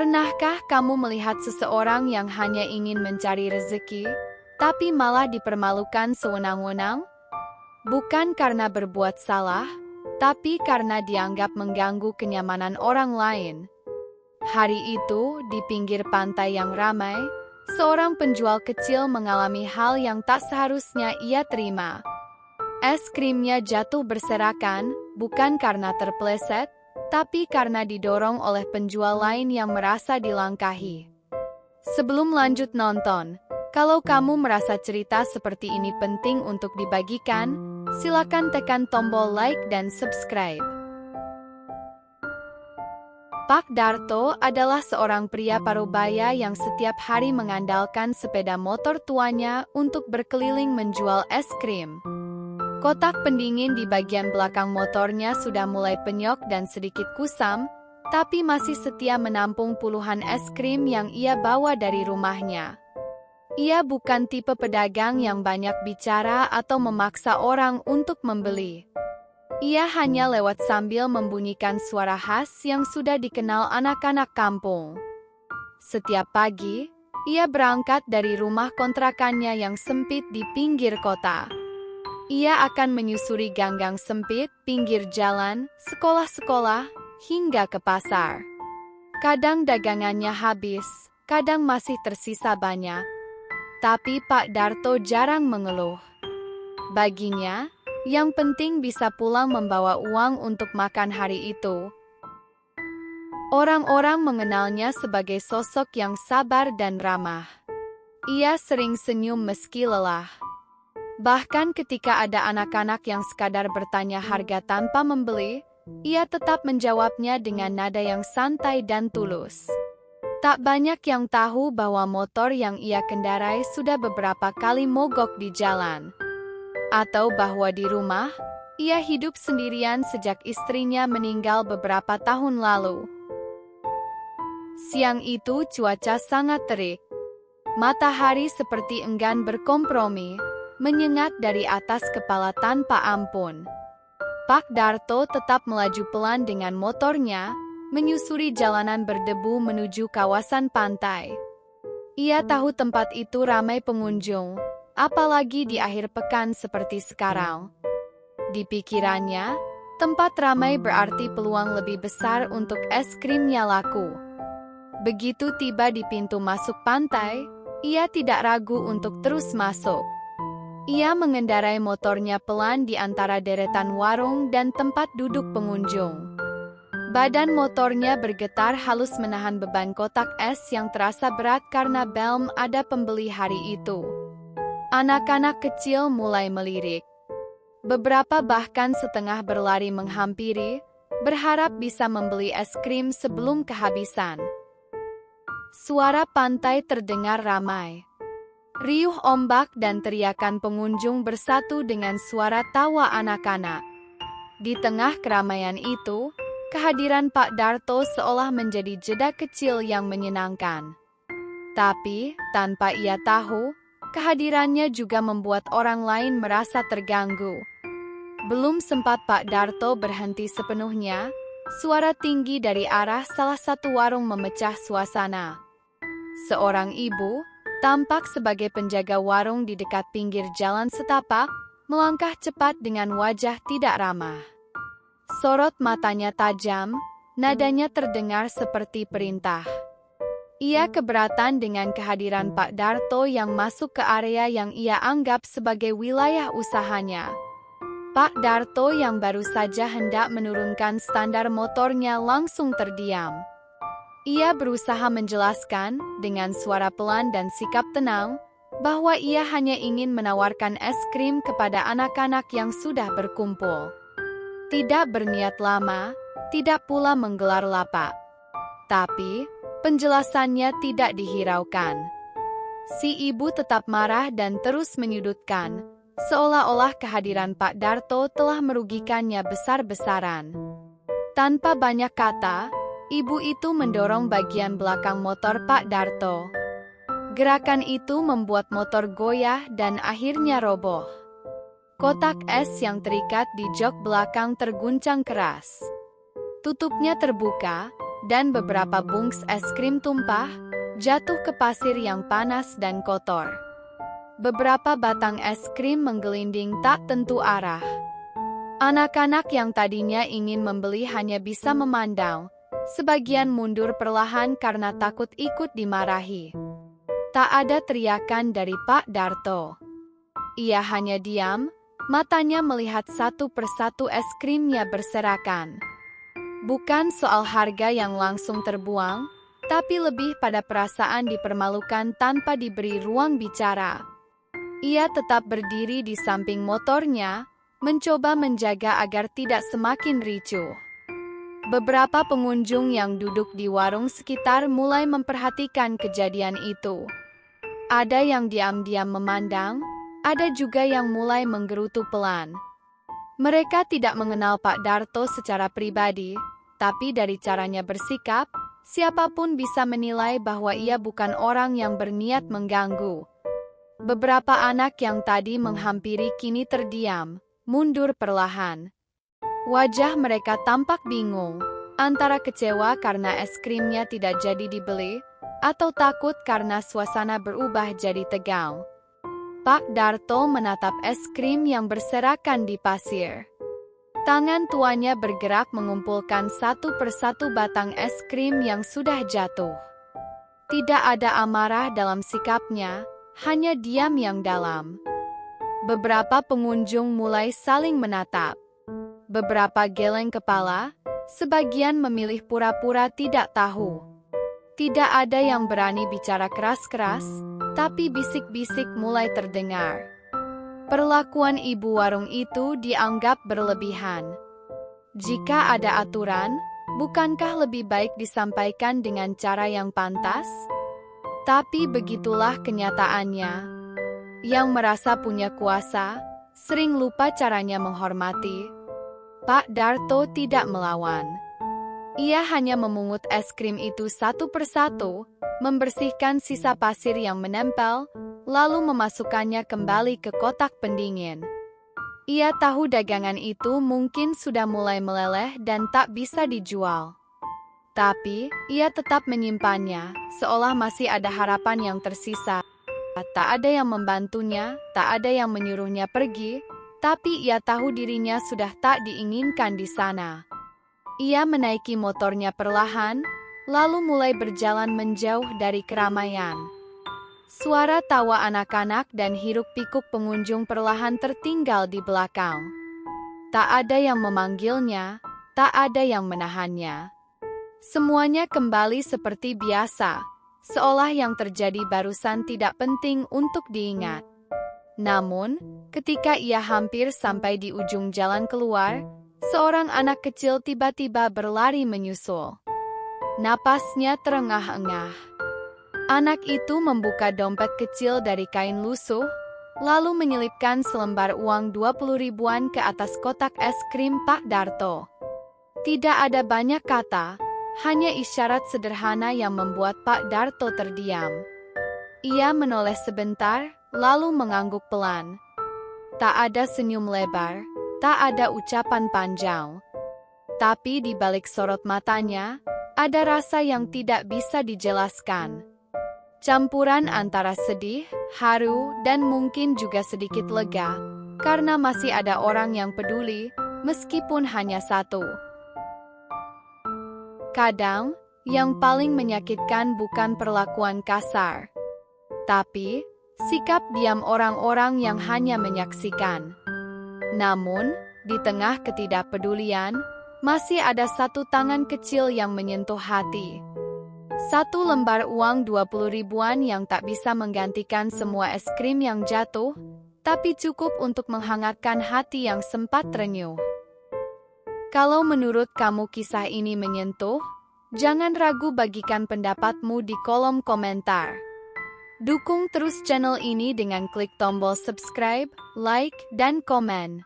Pernahkah kamu melihat seseorang yang hanya ingin mencari rezeki, tapi malah dipermalukan sewenang-wenang? Bukan karena berbuat salah, tapi karena dianggap mengganggu kenyamanan orang lain. Hari itu, di pinggir pantai yang ramai, seorang penjual kecil mengalami hal yang tak seharusnya ia terima. Es krimnya jatuh berserakan, bukan karena terpeleset, tapi karena didorong oleh penjual lain yang merasa dilangkahi. Sebelum lanjut nonton, kalau kamu merasa cerita seperti ini penting untuk dibagikan, silakan tekan tombol like dan subscribe. Pak Darto adalah seorang pria parubaya yang setiap hari mengandalkan sepeda motor tuanya untuk berkeliling menjual es krim. Kotak pendingin di bagian belakang motornya sudah mulai penyok dan sedikit kusam, tapi masih setia menampung puluhan es krim yang ia bawa dari rumahnya. Ia bukan tipe pedagang yang banyak bicara atau memaksa orang untuk membeli. Ia hanya lewat sambil membunyikan suara khas yang sudah dikenal anak-anak kampung. Setiap pagi, ia berangkat dari rumah kontrakannya yang sempit di pinggir kota. Ia akan menyusuri gang-gang sempit, pinggir jalan, sekolah-sekolah, hingga ke pasar. Kadang dagangannya habis, kadang masih tersisa banyak. Tapi Pak Darto jarang mengeluh. Baginya, yang penting bisa pulang membawa uang untuk makan hari itu. Orang-orang mengenalnya sebagai sosok yang sabar dan ramah. Ia sering senyum meski lelah. Bahkan ketika ada anak-anak yang sekadar bertanya harga tanpa membeli, ia tetap menjawabnya dengan nada yang santai dan tulus. Tak banyak yang tahu bahwa motor yang ia kendarai sudah beberapa kali mogok di jalan. Atau bahwa di rumah, ia hidup sendirian sejak istrinya meninggal beberapa tahun lalu. Siang itu cuaca sangat terik. Matahari seperti enggan berkompromi, menyengat dari atas kepala tanpa ampun. Pak Darto tetap melaju pelan dengan motornya, menyusuri jalanan berdebu menuju kawasan pantai. Ia tahu tempat itu ramai pengunjung, apalagi di akhir pekan seperti sekarang. Di pikirannya, tempat ramai berarti peluang lebih besar untuk es krimnya laku. Begitu tiba di pintu masuk pantai, ia tidak ragu untuk terus masuk. Ia mengendarai motornya pelan di antara deretan warung dan tempat duduk pengunjung. Badan motornya bergetar halus menahan beban kotak es yang terasa berat karena belum ada pembeli hari itu. Anak-anak kecil mulai melirik. Beberapa bahkan setengah berlari menghampiri, berharap bisa membeli es krim sebelum kehabisan. Suara pantai terdengar ramai. Riuh ombak dan teriakan pengunjung bersatu dengan suara tawa anak-anak. Di tengah keramaian itu, kehadiran Pak Darto seolah menjadi jeda kecil yang menyenangkan. Tapi, tanpa ia tahu, kehadirannya juga membuat orang lain merasa terganggu. Belum sempat Pak Darto berhenti sepenuhnya, suara tinggi dari arah salah satu warung memecah suasana. Seorang ibu, tampak sebagai penjaga warung di dekat pinggir jalan setapak, melangkah cepat dengan wajah tidak ramah. Sorot matanya tajam, nadanya terdengar seperti perintah. Ia keberatan dengan kehadiran Pak Darto yang masuk ke area yang ia anggap sebagai wilayah usahanya. Pak Darto yang baru saja hendak menurunkan standar motornya langsung terdiam. Ia berusaha menjelaskan, dengan suara pelan dan sikap tenang, bahwa ia hanya ingin menawarkan es krim kepada anak-anak yang sudah berkumpul. Tidak berniat lama, tidak pula menggelar lapak. Tapi, penjelasannya tidak dihiraukan. Si ibu tetap marah dan terus menyudutkan, seolah-olah kehadiran Pak Darto telah merugikannya besar-besaran. Tanpa banyak kata, ibu itu mendorong bagian belakang motor Pak Darto. Gerakan itu membuat motor goyah dan akhirnya roboh. Kotak es yang terikat di jok belakang terguncang keras. Tutupnya terbuka, dan beberapa bungkus es krim tumpah, jatuh ke pasir yang panas dan kotor. Beberapa batang es krim menggelinding tak tentu arah. Anak-anak yang tadinya ingin membeli hanya bisa memandang, sebagian mundur perlahan karena takut ikut dimarahi. Tak ada teriakan dari Pak Darto. Ia hanya diam, matanya melihat satu persatu es krimnya berserakan. Bukan soal harga yang langsung terbuang, tapi lebih pada perasaan dipermalukan tanpa diberi ruang bicara. Ia tetap berdiri di samping motornya, mencoba menjaga agar tidak semakin ricuh. Beberapa pengunjung yang duduk di warung sekitar mulai memperhatikan kejadian itu. Ada yang diam-diam memandang, ada juga yang mulai menggerutu pelan. Mereka tidak mengenal Pak Darto secara pribadi, tapi dari caranya bersikap, siapapun bisa menilai bahwa ia bukan orang yang berniat mengganggu. Beberapa anak yang tadi menghampiri kini terdiam, mundur perlahan. Wajah mereka tampak bingung, antara kecewa karena es krimnya tidak jadi dibeli, atau takut karena suasana berubah jadi tegang. Pak Darto menatap es krim yang berserakan di pasir. Tangan tuanya bergerak mengumpulkan satu persatu batang es krim yang sudah jatuh. Tidak ada amarah dalam sikapnya, hanya diam yang dalam. Beberapa pengunjung mulai saling menatap. Beberapa geleng kepala, sebagian memilih pura-pura tidak tahu. Tidak ada yang berani bicara keras-keras, tapi bisik-bisik mulai terdengar. Perlakuan ibu warung itu dianggap berlebihan. Jika ada aturan, bukankah lebih baik disampaikan dengan cara yang pantas? Tapi begitulah kenyataannya. Yang merasa punya kuasa, sering lupa caranya menghormati. Pak Darto tidak melawan. Ia hanya memungut es krim itu satu persatu, membersihkan sisa pasir yang menempel, lalu memasukkannya kembali ke kotak pendingin. Ia tahu dagangan itu mungkin sudah mulai meleleh dan tak bisa dijual. Tapi, ia tetap menyimpannya, seolah masih ada harapan yang tersisa. Tak ada yang membantunya, tak ada yang menyuruhnya pergi, tapi ia tahu dirinya sudah tak diinginkan di sana. Ia menaiki motornya perlahan, lalu mulai berjalan menjauh dari keramaian. Suara tawa anak-anak dan hiruk-pikuk pengunjung perlahan tertinggal di belakang. Tak ada yang memanggilnya, tak ada yang menahannya. Semuanya kembali seperti biasa, seolah yang terjadi barusan tidak penting untuk diingat. Namun, ketika ia hampir sampai di ujung jalan keluar, seorang anak kecil tiba-tiba berlari menyusul. Napasnya terengah-engah. Anak itu membuka dompet kecil dari kain lusuh, lalu menyelipkan selembar uang 20 ribuan ke atas kotak es krim Pak Darto. Tidak ada banyak kata, hanya isyarat sederhana yang membuat Pak Darto terdiam. Ia menoleh sebentar, lalu mengangguk pelan. Tak ada senyum lebar, tak ada ucapan panjang. Tapi di balik sorot matanya, ada rasa yang tidak bisa dijelaskan. Campuran antara sedih, haru, dan mungkin juga sedikit lega, karena masih ada orang yang peduli, meskipun hanya satu. Kadang, yang paling menyakitkan bukan perlakuan kasar, tapi sikap diam orang-orang yang hanya menyaksikan. Namun, di tengah ketidakpedulian, masih ada satu tangan kecil yang menyentuh hati. Satu lembar uang 20 ribuan yang tak bisa menggantikan semua es krim yang jatuh, tapi cukup untuk menghangatkan hati yang sempat renyuh. Kalau menurut kamu kisah ini menyentuh, jangan ragu bagikan pendapatmu di kolom komentar. Dukung terus channel ini dengan klik tombol subscribe, like, dan komen.